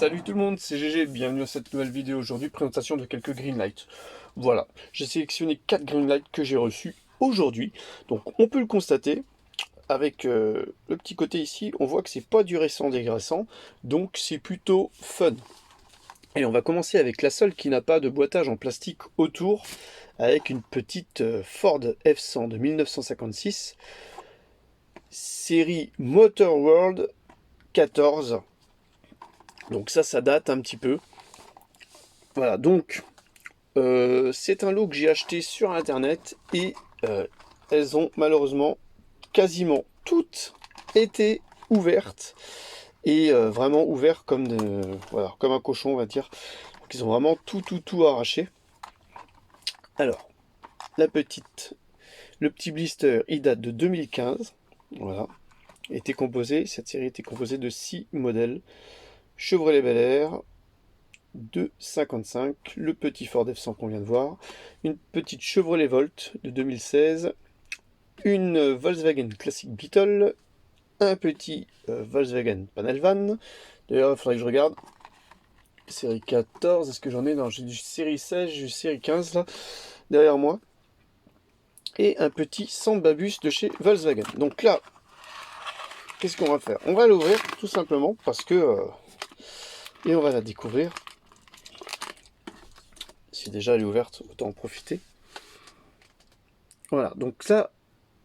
Salut tout le monde, c'est GG, bienvenue à cette nouvelle vidéo aujourd'hui, présentation de quelques Greenlight. Voilà, j'ai sélectionné 4 Greenlight que j'ai reçus aujourd'hui. Donc on peut le constater, avec le petit côté ici, on voit que c'est pas du récent dégraissant, donc c'est plutôt fun. Et on va commencer avec la seule qui n'a pas de boîtage en plastique autour, avec une petite Ford F100 de 1956, série Motor World 14. Donc ça date un petit peu. Voilà, donc c'est un lot que j'ai acheté sur internet et elles ont malheureusement quasiment toutes été ouvertes et vraiment ouvertes comme, voilà, comme un cochon on va dire. Donc ils ont vraiment tout arraché. Alors, le petit blister il date de 2015. Voilà. Cette série était composée de 6 modèles. Chevrolet Bel Air, 2,55, le petit Ford F100 qu'on vient de voir, une petite Chevrolet Volt de 2016, une Volkswagen Classic Beetle, un petit Volkswagen Panel Van. D'ailleurs, il faudrait que je regarde. Série 14, est-ce que j'en ai? Non, j'ai du série 16, j'ai du série 15 là, derrière moi. Et un petit Samba Bus de chez Volkswagen. Donc là, qu'est-ce qu'on va faire? On va l'ouvrir tout simplement parce que... et on va la découvrir. Si déjà elle est ouverte, autant en profiter. Voilà, donc ça,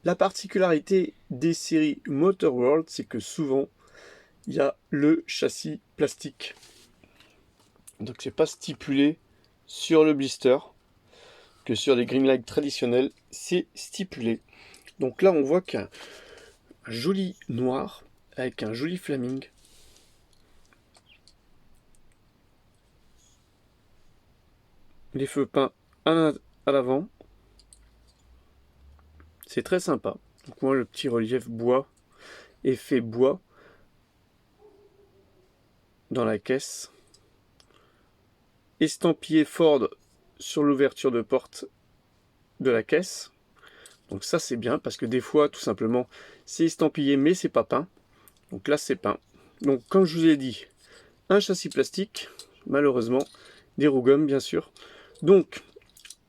la particularité des séries Motor World, c'est que souvent, il y a le châssis plastique. Donc c'est pas stipulé sur le blister, que sur les Greenlight traditionnels, c'est stipulé. Donc là, on voit qu'un joli noir, avec un joli flaming. Les feux peints à l'avant. C'est très sympa. Donc moi, le petit relief bois, effet bois, dans la caisse. Estampillé Ford sur l'ouverture de porte de la caisse. Donc ça c'est bien parce que des fois tout simplement c'est estampillé mais c'est pas peint. Donc là c'est peint. Donc comme je vous ai dit, un châssis plastique, malheureusement, des roues gommes bien sûr. Donc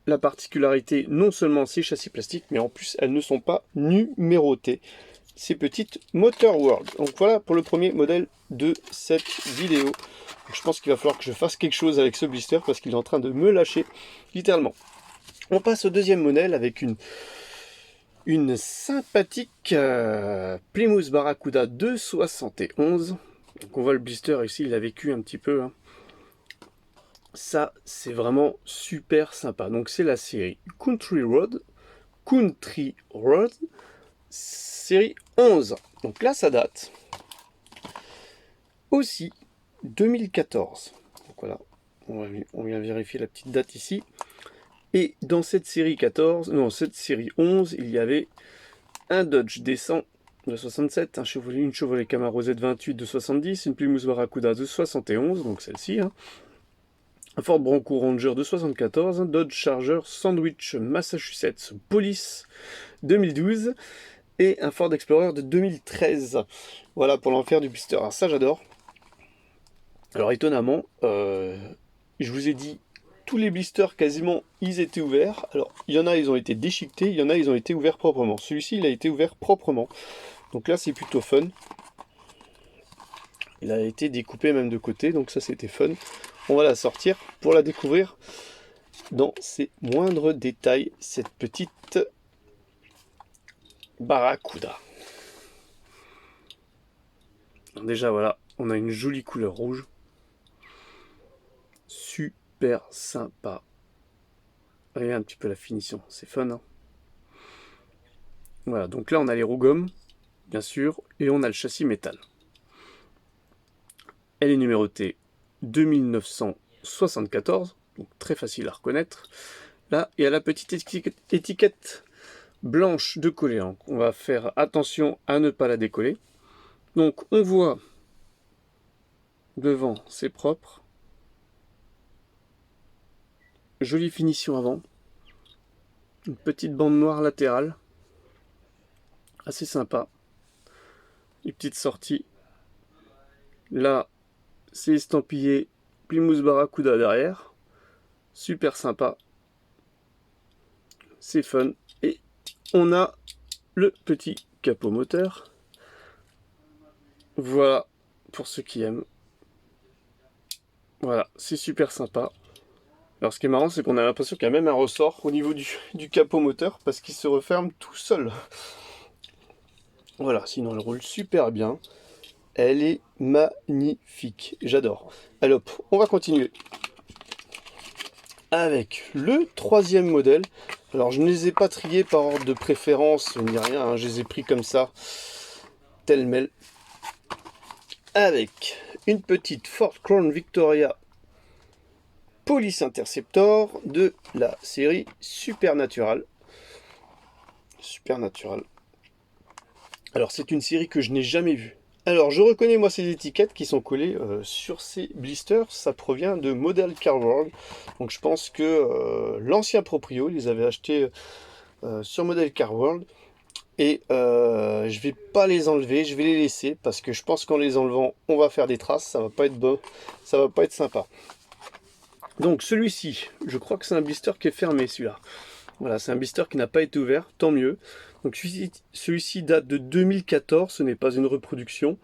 la particularité, non seulement ces châssis plastiques, mais en plus elles ne sont pas numérotées, ces petites Motor World. Donc voilà pour le premier modèle de cette vidéo. Donc, je pense qu'il va falloir que je fasse quelque chose avec ce blister parce qu'il est en train de me lâcher littéralement. On passe au deuxième modèle avec une sympathique Plymouth Barracuda 271. Donc on voit le blister ici, il a vécu un petit peu. Hein. Ça, c'est vraiment super sympa. Donc c'est la série Country Road, série 11. Donc là, ça date aussi 2014. Donc voilà, on vient vérifier la petite date ici. Et dans cette série 14, non, cette série 11, il y avait un Dodge Descent de 67, une Chevrolet Camaro Z28 de 70, une Plymouth Barracuda de 71, donc celle-ci, hein, un Ford Bronco Ranger de 74, un Dodge Charger Sandwich Massachusetts Police 2012 et un Ford Explorer de 2013. Voilà pour l'enfer du blister. Alors ça j'adore. Alors étonnamment, je vous ai dit, tous les blisters quasiment ils étaient ouverts. Alors il y en a ils ont été déchiquetés, il y en a ils ont été ouverts proprement. Celui-ci il a été ouvert proprement. Donc là c'est plutôt fun. Il a été découpé même de côté, donc ça c'était fun. On va la sortir pour la découvrir dans ses moindres détails, cette petite Barracuda. Déjà voilà, on a une jolie couleur rouge. Super sympa. Regardez un petit peu la finition, c'est fun. Hein, voilà, donc là on a les roues gommes, bien sûr, et on a le châssis métal. Elle est numérotée 2974, donc très facile à reconnaître. Là, il y a la petite étiquette blanche de coller. On va faire attention à ne pas la décoller. Donc on voit devant, c'est propre. Jolie finition avant. Une petite bande noire latérale. Assez sympa. Une petite sortie. Là, c'est estampillé Plymouth Barracuda derrière. Super sympa. C'est fun. Et on a le petit capot moteur. Voilà, pour ceux qui aiment. Voilà, c'est super sympa. Alors ce qui est marrant, c'est qu'on a l'impression qu'il y a même un ressort au niveau du capot moteur, parce qu'il se referme tout seul. Voilà, sinon elle roule super bien. Elle est magnifique, j'adore. Allez hop, on va continuer avec le troisième modèle. Alors je ne les ai pas triés par ordre de préférence ni rien, hein. Je les ai pris comme ça, tel-mel, avec une petite Ford Crown Victoria Police Interceptor de la série Supernatural. Supernatural. Alors c'est une série que je n'ai jamais vue. Alors je reconnais moi ces étiquettes qui sont collées sur ces blisters, ça provient de Model Car World. Donc je pense que l'ancien proprio les avait achetés sur Model Car World. Et je vais pas les enlever, je vais les laisser parce que je pense qu'en les enlevant, on va faire des traces, ça va pas être beau, ça va pas être sympa. Donc celui-ci, je crois que c'est un blister qui est fermé celui-là. Voilà, c'est un blister qui n'a pas été ouvert, tant mieux. Donc celui-ci date de 2014, ce n'est pas une reproduction.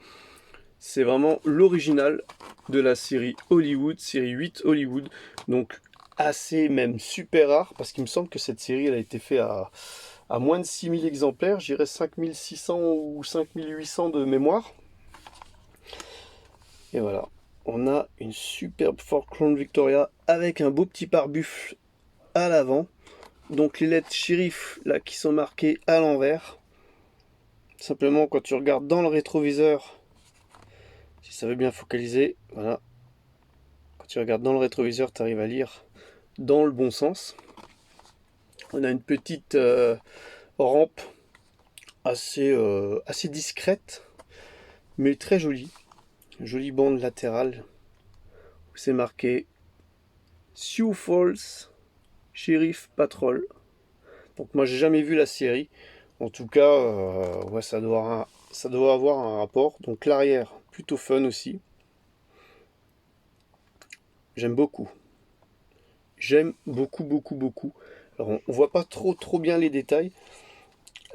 C'est vraiment l'original de la série Hollywood, série 8 Hollywood. Donc assez, même super rare, parce qu'il me semble que cette série elle a été faite à moins de 6000 exemplaires, je dirais 5600 ou 5800 de mémoire. Et voilà, on a une superbe Ford Crown Victoria avec un beau petit pare-buffle à l'avant. Donc les lettres shérif là qui sont marquées à l'envers. Simplement quand tu regardes dans le rétroviseur, si ça veut bien focaliser, voilà. Quand tu regardes dans le rétroviseur, tu arrives à lire dans le bon sens. On a une petite rampe assez discrète, mais très jolie. Jolie bande latérale où c'est marqué Sioux Falls Sheriff Patrol. Donc moi j'ai jamais vu la série. En tout cas, ouais, ça doit avoir un rapport. Donc l'arrière, plutôt fun aussi. J'aime beaucoup. J'aime beaucoup, beaucoup, beaucoup. Alors on voit pas trop bien les détails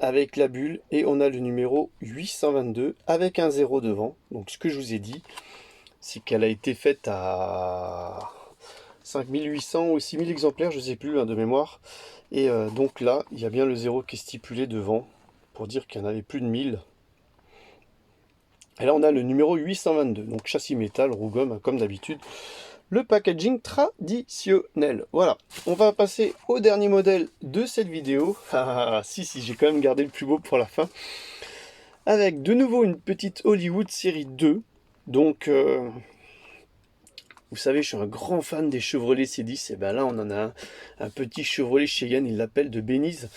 avec la bulle. Et on a le numéro 822 avec un 0 devant. Donc ce que je vous ai dit, c'est qu'elle a été faite à 5800 ou 6000 exemplaires, je ne sais plus, hein, de mémoire. Et donc là, il y a bien le 0 qui est stipulé devant, pour dire qu'il y en avait plus de 1000. Et là, on a le numéro 822, donc châssis métal, roue gomme, hein, comme d'habitude. Le packaging traditionnel. Voilà, on va passer au dernier modèle de cette vidéo. Ah, si, j'ai quand même gardé le plus beau pour la fin. Avec de nouveau une petite Hollywood série 2. Donc... vous savez, je suis un grand fan des Chevrolet C10. Et ben là, on en a un petit Chevrolet Cheyenne, il l'appelle de Benize.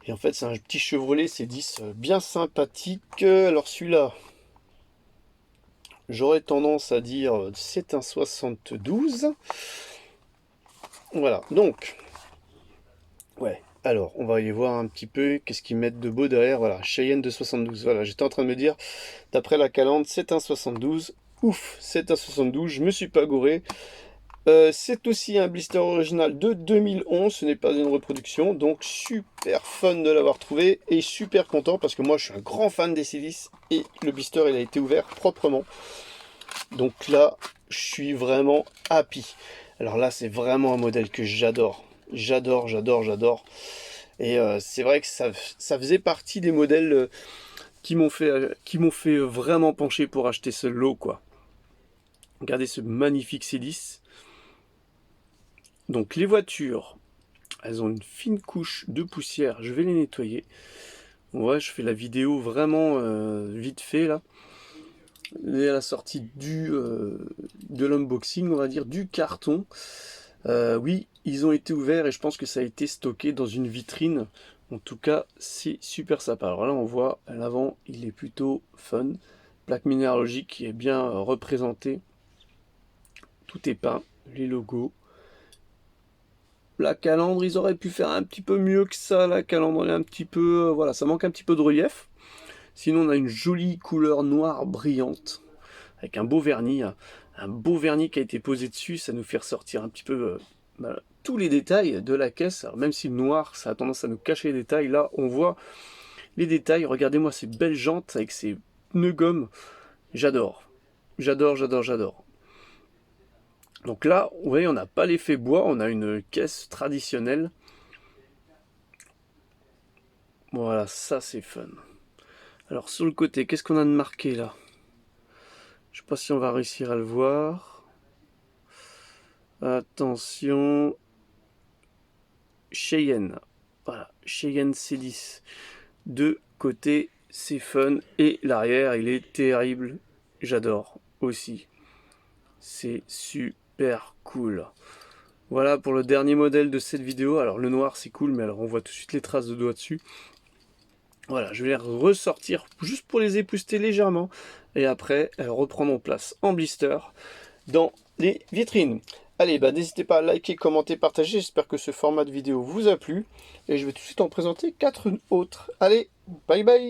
Et en fait, c'est un petit Chevrolet C10 bien sympathique. Alors celui-là, j'aurais tendance à dire c'est un 72. Voilà, donc, ouais. Alors, on va aller voir un petit peu qu'est-ce qu'ils mettent de beau derrière. Voilà, Cheyenne de 72. Voilà, j'étais en train de me dire, d'après la calandre, c'est un 72. Ouf, c'est un 72, je me suis pas gouré. C'est aussi un blister original de 2011, ce n'est pas une reproduction, donc super fun de l'avoir trouvé et super content parce que moi je suis un grand fan des C10 et le blister il a été ouvert proprement. Donc là, je suis vraiment happy. Alors là, c'est vraiment un modèle que j'adore. J'adore. Et c'est vrai que ça faisait partie des modèles qui m'ont fait vraiment pencher pour acheter ce lot, quoi. Regardez ce magnifique C10. Donc les voitures, elles ont une fine couche de poussière. Je vais les nettoyer. Ouais, je fais la vidéo vraiment vite fait là. Et à la sortie de l'unboxing, on va dire, du carton. Oui, ils ont été ouverts et je pense que ça a été stocké dans une vitrine. En tout cas, c'est super sympa. Alors là, on voit à l'avant, il est plutôt fun. Plaque minéralogique qui est bien représentée. Tout est peint, les logos. La calandre, ils auraient pu faire un petit peu mieux que ça. La calandre, elle est un petit peu... voilà, ça manque un petit peu de relief. Sinon, on a une jolie couleur noire brillante. Avec un beau vernis. Un un beau vernis qui a été posé dessus, ça nous fait ressortir un petit peu tous les détails de la caisse. Alors, même si le noir, ça a tendance à nous cacher les détails, là, on voit les détails. Regardez-moi ces belles jantes avec ces pneus gomme. J'adore. J'adore, j'adore, j'adore. Donc là, vous voyez, on n'a pas l'effet bois, on a une caisse traditionnelle. Voilà, ça c'est fun. Alors sur le côté, qu'est-ce qu'on a de marqué là? Je ne sais pas si on va réussir à le voir. Attention. Cheyenne. Voilà, Cheyenne C10. De côté, c'est fun. Et l'arrière, il est terrible. J'adore aussi. C'est super cool. Voilà pour le dernier modèle de cette vidéo. Alors le noir c'est cool, mais alors on voit tout de suite les traces de doigts dessus. Voilà, je vais les ressortir juste pour les épousseter légèrement. Et après, elles reprendront place en blister dans les vitrines. Allez, bah, n'hésitez pas à liker, commenter, partager. J'espère que ce format de vidéo vous a plu. Et je vais tout de suite en présenter 4 autres. Allez, bye bye!